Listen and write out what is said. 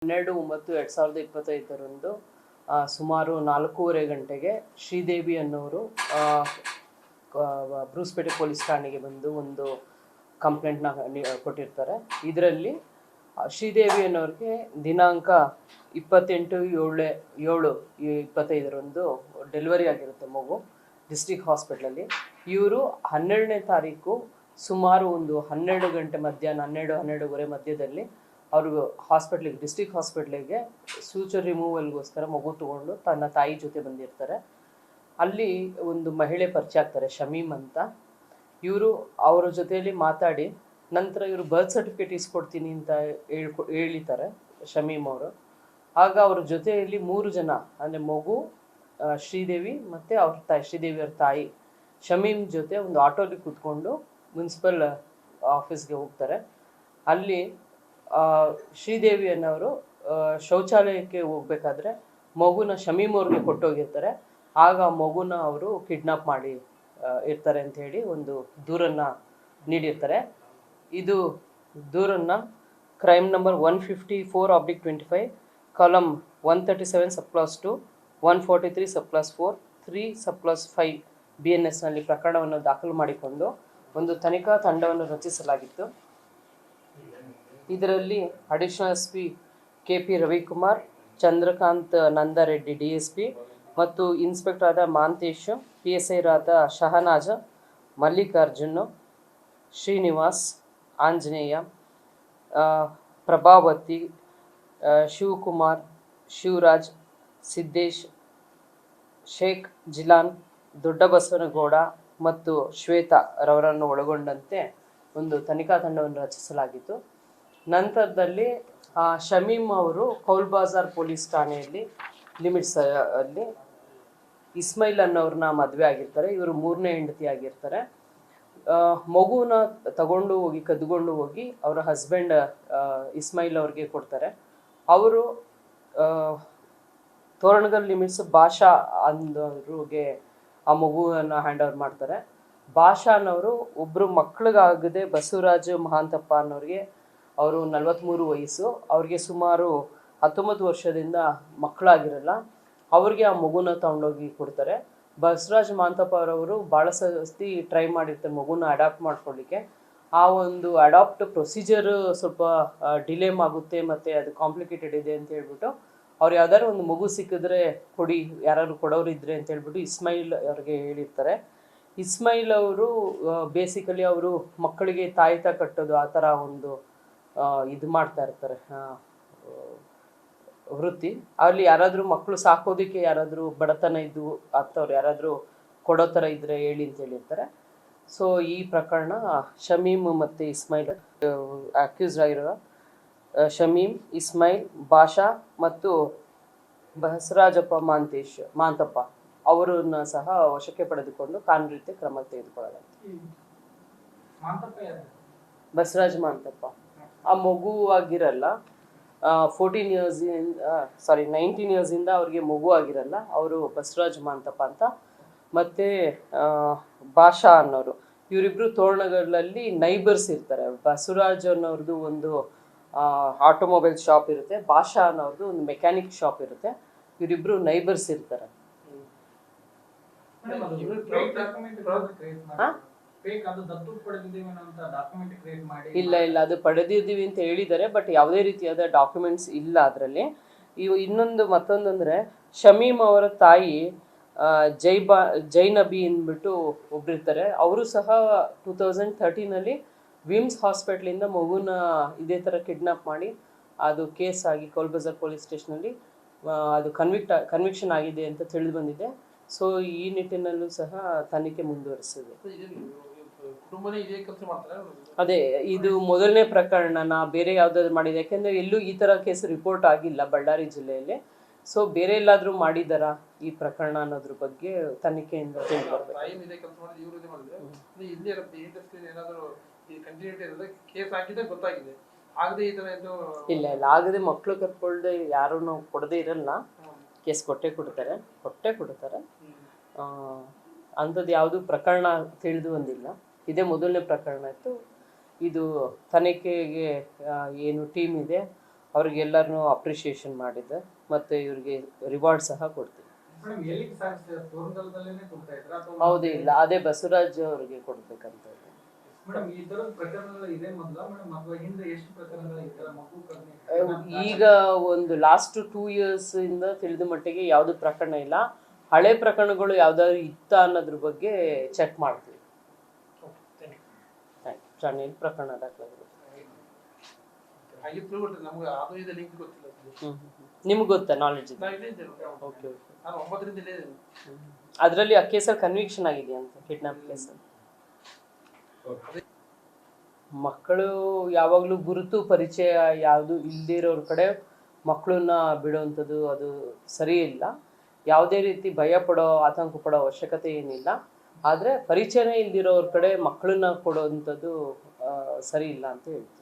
12/9/2025 ಸುಮಾರು 4:30 ಗಂಟೆಗೆ ಶ್ರೀದೇವಿ ಅನ್ನೋರು ಬ್ರೂಸ್ಪೇಟೆ ಪೊಲೀಸ್ ಠಾಣೆಗೆ ಬಂದು ಒಂದು ಕಂಪ್ಲೇಂಟ್ನ ಕೊಟ್ಟಿರ್ತಾರೆ. ಇದರಲ್ಲಿ ಶ್ರೀದೇವಿ ಅನ್ನೋರಿಗೆ ದಿನಾಂಕ 28/7/25 ಡೆಲಿವರಿ ಆಗಿರುತ್ತೆ ಮಗು ಡಿಸ್ಟ್ರಿಕ್ಟ್ ಹಾಸ್ಪಿಟ್ಲಲ್ಲಿ. ಇವರು 12ನೇ ತಾರೀಕು ಸುಮಾರು ಒಂದು 12 ಗಂಟೆ ಮಧ್ಯಾಹ್ನ 12-12:30 ಮಧ್ಯದಲ್ಲಿ ಅವರು ಡಿಸ್ಟ್ರಿಕ್ಟ್ ಹಾಸ್ಪಿಟ್ಲಿಗೆ ಫ್ಯೂಚರ್ ರಿಮೂವಲ್ಗೋಸ್ಕರ ಮಗು ತಗೊಂಡು ತನ್ನ ತಾಯಿ ಜೊತೆ ಬಂದಿರ್ತಾರೆ. ಅಲ್ಲಿ ಒಂದು ಮಹಿಳೆ ಪರಿಚಯ ಆಗ್ತಾರೆ, ಶಮೀಮ್ ಅಂತ. ಇವರು ಅವರ ಜೊತೆಯಲ್ಲಿ ಮಾತಾಡಿ ನಂತರ ಇವರು ಬರ್ತ್ ಸರ್ಟಿಫಿಕೇಟ್ ಇಸ್ಕೊಡ್ತೀನಿ ಅಂತ ಹೇಳಿತಾರೆ ಶಮೀಮ್ ಅವರು. ಆಗ ಅವ್ರ ಜೊತೆಯಲ್ಲಿ 3 ಜನ ಅಂದರೆ ಮಗು, ಶ್ರೀದೇವಿ ಮತ್ತು ಶ್ರೀದೇವಿಯವ್ರ ತಾಯಿ ಶಮೀಮ್ ಜೊತೆ ಒಂದು ಆಟೋಲಿ ಕೂತ್ಕೊಂಡು ಮುನ್ಸಿಪಲ್ ಆಫೀಸ್ಗೆ ಹೋಗ್ತಾರೆ. ಅಲ್ಲಿ ಶ್ರೀದೇವಿ ಅನ್ನೋರು ಶೌಚಾಲಯಕ್ಕೆ ಹೋಗ್ಬೇಕಾದ್ರೆ ಮಗುನ ಶಮೀಮ್ ಅವ್ರಿಗೆ ಕೊಟ್ಟೋಗಿರ್ತಾರೆ. ಆಗ ಮಗುನ ಅವರು ಕಿಡ್ನಾಪ್ ಮಾಡಿ ಇರ್ತಾರೆ ಅಂತ ಹೇಳಿ ಒಂದು ದೂರನ್ನು ನೀಡಿರ್ತಾರೆ. ಇದು ದೂರನ್ನು crime number 154/25 column 137 subclause 2 143 subclause 4 3 subclause 5 BNSನಲ್ಲಿ ಪ್ರಕರಣವನ್ನು ದಾಖಲು ಮಾಡಿಕೊಂಡು ಒಂದು ತನಿಖಾ ತಂಡವನ್ನು ರಚಿಸಲಾಗಿತ್ತು. ಇದರಲ್ಲಿ additional SP KP Ravikumar, Chandrakant Nandareddy DSP ಮತ್ತು ಇನ್ಸ್ಪೆಕ್ಟರ್ ಆದ ಮಾಂತೇಶ್, PSI ರಾದ ಶಹನಾಜ, ಮಲ್ಲಿಕಾರ್ಜುನ್, ಶ್ರೀನಿವಾಸ್, ಆಂಜನೇಯ, ಪ್ರಭಾವತಿ, ಶಿವಕುಮಾರ್, ಶಿವರಾಜ್, ಸಿದ್ದೇಶ್, ಶೇಖ್ ಜಿಲಾನ್, ದೊಡ್ಡಬಸವನಗೌಡ ಮತ್ತು ಶ್ವೇತಾ ರವರನ್ನು ಒಳಗೊಂಡಂತೆ ಒಂದು ತನಿಖಾ ತಂಡವನ್ನು ರಚಿಸಲಾಗಿತ್ತು. ನಂತರದಲ್ಲಿ ಶಮೀಮ್ ಅವರು ಕೌಲ್ ಬಾಜಾರ್ ಪೊಲೀಸ್ ಠಾಣೆಯಲ್ಲಿ ಲಿಮಿಟ್ಸ್ ಅಲ್ಲಿ ಇಸ್ಮೈಲ್ ಅನ್ನೋರನ್ನ ಮದುವೆ ಆಗಿರ್ತಾರೆ. ಇವರು 3ನೇ ಹೆಂಡತಿ ಆಗಿರ್ತಾರೆ. ಮಗುನ ಕದ್ಕೊಂಡು ಹೋಗಿ ಅವರ ಹಸ್ಬೆಂಡ್ ಇಸ್ಮೈಲ್ ಅವ್ರಿಗೆ ಕೊಡ್ತಾರೆ. ಅವರು ತೋರಣಗಲ್ ಲಿಮಿಟ್ಸ್ ಭಾಷಾ ಅನ್ನೋರಿಗೆ ಆ ಮಗುವನ್ನು ಹ್ಯಾಂಡ್ ಓವರ್ ಮಾಡ್ತಾರೆ. ಭಾಷಾ ಅನ್ನೋರು ಒಬ್ಬರು ಮಕ್ಕಳಿಗಾಗದೆ ಬಸವರಾಜ್ ಮಹಾಂತಪ್ಪ ಅನ್ನೋರಿಗೆ, ಅವರು 43 ವಯಸ್ಸು, ಅವ್ರಿಗೆ ಸುಮಾರು 19 ವರ್ಷದಿಂದ ಮಕ್ಕಳಾಗಿರಲ್ಲ. ಅವ್ರಿಗೆ ಆ ಮಗುನ ತಗೊಂಡೋಗಿ ಕೊಡ್ತಾರೆ. ಬಸವರಾಜ್ ಮಹಾಂತಪ್ಪ ಅವರವರು ಭಾಳ ಸತಿ ಟ್ರೈ ಮಾಡಿರ್ತಾರೆ ಮಗುನ ಅಡಾಪ್ಟ್ ಮಾಡ್ಕೊಳ್ಳಿಕ್ಕೆ. ಆ ಒಂದು ಅಡಾಪ್ಟ್ ಪ್ರೊಸೀಜರ್ ಸ್ವಲ್ಪ ಡಿಲೇಮ್ ಆಗುತ್ತೆ ಮತ್ತು ಅದು ಕಾಂಪ್ಲಿಕೇಟೆಡ್ ಇದೆ ಅಂತ ಹೇಳ್ಬಿಟ್ಟು ಅವ್ರು ಯಾವ್ದಾದ್ರು ಒಂದು ಮಗು ಸಿಕ್ಕಿದ್ರೆ ಕೊಡಿ, ಯಾರು ಕೊಡೋರು ಇದ್ರೆ ಅಂತ ಹೇಳ್ಬಿಟ್ಟು ಇಸ್ಮೈಲ್ ಅವ್ರಿಗೆ ಹೇಳಿರ್ತಾರೆ. ಇಸ್ಮೈಲ್ ಅವರು ಬೇಸಿಕಲಿ ಅವರು ಮಕ್ಕಳಿಗೆ ತಾಯಿತ ಕಟ್ಟೋದು ಆ ಥರ ಒಂದು ಇದು ಮಾಡ್ತಾ ಇರ್ತಾರೆ ವೃತ್ತಿ. ಅಲ್ಲಿ ಯಾರಾದರೂ ಮಕ್ಕಳು ಸಾಕೋದಕ್ಕೆ ಯಾರಾದರೂ ಬಡತನ ಇದ್ದು ಅಂಥವ್ರು ಯಾರಾದರೂ ಕೊಡೋ ಥರ ಇದ್ದರೆ ಹೇಳಿ ಅಂತ ಹೇಳಿರ್ತಾರೆ. ಸೊ ಈ ಪ್ರಕರಣ ಶಮೀಮ್ ಮತ್ತು ಇಸ್ಮೈಲ್ ಅಕ್ಯೂಸ್ಡ್ ಆಗಿರೋ ಶಮೀಮ್, ಇಸ್ಮೈಲ್, ಭಾಷಾ ಮತ್ತು ಬಸವರಾಜಪ್ಪ ಮಾಂತಪ್ಪ ಅವರನ್ನ ಸಹ ವಶಕ್ಕೆ ಪಡೆದುಕೊಂಡು ಕಾನೂನು ರೀತಿಯ ಕ್ರಮ ತೆಗೆದುಕೊಳ್ಳಲಾಗಿದೆ. ಬಸವರಾಜ್ ಮಾಂತಪ್ಪ ಆ ಮಗು ಆಗಿರಲ್ಲ, 19 ಇಯರ್ಸಿಂದ ಅವ್ರಿಗೆ ಮಗು ಆಗಿರಲ್ಲ. ಅವರು ಬಸವರಾಜ್ ಮಾಂತಪ್ಪ ಅಂತ. ಮತ್ತು ಭಾಷಾ ಅನ್ನೋರು, ಇವರಿಬ್ಬರು ತೋರಣಗಳಲ್ಲಿ ನೈಬರ್ಸ್ ಇರ್ತಾರೆ. ಬಸವರಾಜ್ ಅನ್ನೋರ್ದು ಒಂದು ಆಟೋಮೊಬೈಲ್ ಶಾಪ್ ಇರುತ್ತೆ, ಭಾಷಾ ಅನ್ನೋರ್ದು ಒಂದು ಮೆಕ್ಯಾನಿಕ್ ಶಾಪ್ ಇರುತ್ತೆ. ಇವರಿಬ್ಬರು ನೈಬರ್ಸ್ ಇರ್ತಾರೆ. ಇಲ್ಲ ಅದು ಪಡೆದಿದ್ದೀವಿ ಅಂತ ಹೇಳಿದ್ದಾರೆ, ಬಟ್ ಯಾವುದೇ ರೀತಿಯಾದ ಡಾಕ್ಯುಮೆಂಟ್ಸ್ ಇಲ್ಲ ಅದರಲ್ಲಿ. ಮತ್ತೊಂದು ಅಂದರೆ ಶಮೀಮ್ ಅವರ ತಾಯಿ ಜೈನಬಿ ಅಂದ್ಬಿಟ್ಟು ಒಬ್ಬರಿರ್ತಾರೆ. ಅವರು ಸಹ 2013 ವಿಮ್ಸ್ ಹಾಸ್ಪಿಟ್ಲಿಂದ ಮಗುನ ಇದೇ ಥರ ಕಿಡ್ನಾಪ್ ಮಾಡಿ ಅದು ಕೇಸ್ ಆಗಿ ಕೌಲ್ ಬಜಾರ್ ಪೊಲೀಸ್ ಸ್ಟೇಷನಲ್ಲಿ ಅದು ಕನ್ವಿಕ್ಷನ್ ಆಗಿದೆ ಅಂತ ತಿಳಿದು ಬಂದಿದೆ. ಸೊ ಈ ನಿಟ್ಟಿನಲ್ಲೂ ಸಹ ತನಿಖೆ ಮುಂದುವರಿಸಿದೆ. ಅದೇ ಇದು ಮೊದಲನೇ ಪ್ರಕರಣ, ಬೇರೆ ಯಾವುದಾದ್ರು ಮಾಡಿದೆ? ಯಾಕೆಂದರೆ ಎಲ್ಲೂ ಈ ಥರ ಕೇಸ್ ರಿಪೋರ್ಟ್ ಆಗಿಲ್ಲ ಬಳ್ಳಾರಿ ಜಿಲ್ಲೆಯಲ್ಲಿ. ಸೊ ಬೇರೆ ಎಲ್ಲಾದರೂ ಮಾಡಿದಾರಾ ಈ ಪ್ರಕರಣ ಅನ್ನೋದ್ರ ಬಗ್ಗೆ ತನಿಖೆಯಿಂದ ತಿಳ್ಕೊಳ್ಬೇಕು. ಇಲ್ಲ ಆಗದೆ ಮಕ್ಕಳು ಕರ್ಕೊಳ್ದೆ ಯಾರು ನಾವು ಕೊಡದೇ ಇರಲ್ಲ, ಕೇಸ್ ಕೊಟ್ಟೇ ಕೊಡ್ತಾರೆ. ಅಂಥದ್ದು ಯಾವುದು ಪ್ರಕರಣ ತಿಳಿದು ಬಂದಿಲ್ಲ. ಇದೇ ಮೊದಲನೇ ಪ್ರಕರಣ ಇತ್ತು. ಇದು ತನಿಖೆಗೆ ಏನು ಟೀಮ್ ಇದೆ ಅವ್ರಿಗೆಲ್ಲರನ್ನೂ ಅಪ್ರಿಷಿಯೇಷನ್ ಮಾಡಿದ್ದೆ ಮತ್ತು ಇವ್ರಿಗೆ ರಿವಾರ್ಡ್ ಸಹ ಕೊಡ್ತೀವಿ. ಹೌದು, ಇಲ್ಲ, ಅದೇ ಬಸವರಾಜ್ ಅವ್ರಿಗೆ ಕೊಡ್ಬೇಕಂತ. ಈಗ ಒಂದು ಲಾಸ್ಟ್ 2 years ಇಂದ ತಿಳಿದ ಮಟ್ಟಿಗೆ ಯಾವುದು ಪ್ರಕರಣ ಇಲ್ಲ. ಹಳೆ ಪ್ರಕರಣಗಳು ಯಾವ್ದಾದ್ರು ಇತ್ತ ಅನ್ನೋದ್ರ ಬಗ್ಗೆ ಚೆಕ್ ಮಾಡ್ತೀವಿ. ಚಾನೆಲ್ ಪ್ರಕರಣ ದಾಖಲಾಗಿರುತ್ತೆ. ನಿಮ್ಗೆ ಗೊತ್ತಾ ನಾಲೆಡ್ಜ್? ಓಕೆ, ಅದರಲ್ಲಿ ಆ ಕೇಸಲ್ಲಿ ಕನ್ವಿಕ್ಷನ್ ಆಗಿದೆ ಅಂತ, ಕಿಡ್ನಾಪ್ ಕೇಸಲ್ಲಿ. ಮಕ್ಕಳು ಯಾವಾಗಲೂ ಗುರುತು ಪರಿಚಯ ಯಾವುದು ಇಲ್ದಿರೋರ ಕಡೆ ಮಕ್ಕಳನ್ನ ಬಿಡುವಂಥದ್ದು ಅದು ಸರಿ ಇಲ್ಲ. ಯಾವುದೇ ರೀತಿ ಭಯ ಪಡೋ ಆತಂಕ ಪಡೋ ಅವಶ್ಯಕತೆ ಏನಿಲ್ಲ. ಆದರೆ ಪರಿಚಯನೇ ಇಲ್ದಿರೋರ ಕಡೆ ಮಕ್ಕಳನ್ನ ಕೊಡೋವಂಥದ್ದು ಸರಿ ಇಲ್ಲ ಅಂತ ಹೇಳ್ತೀನಿ.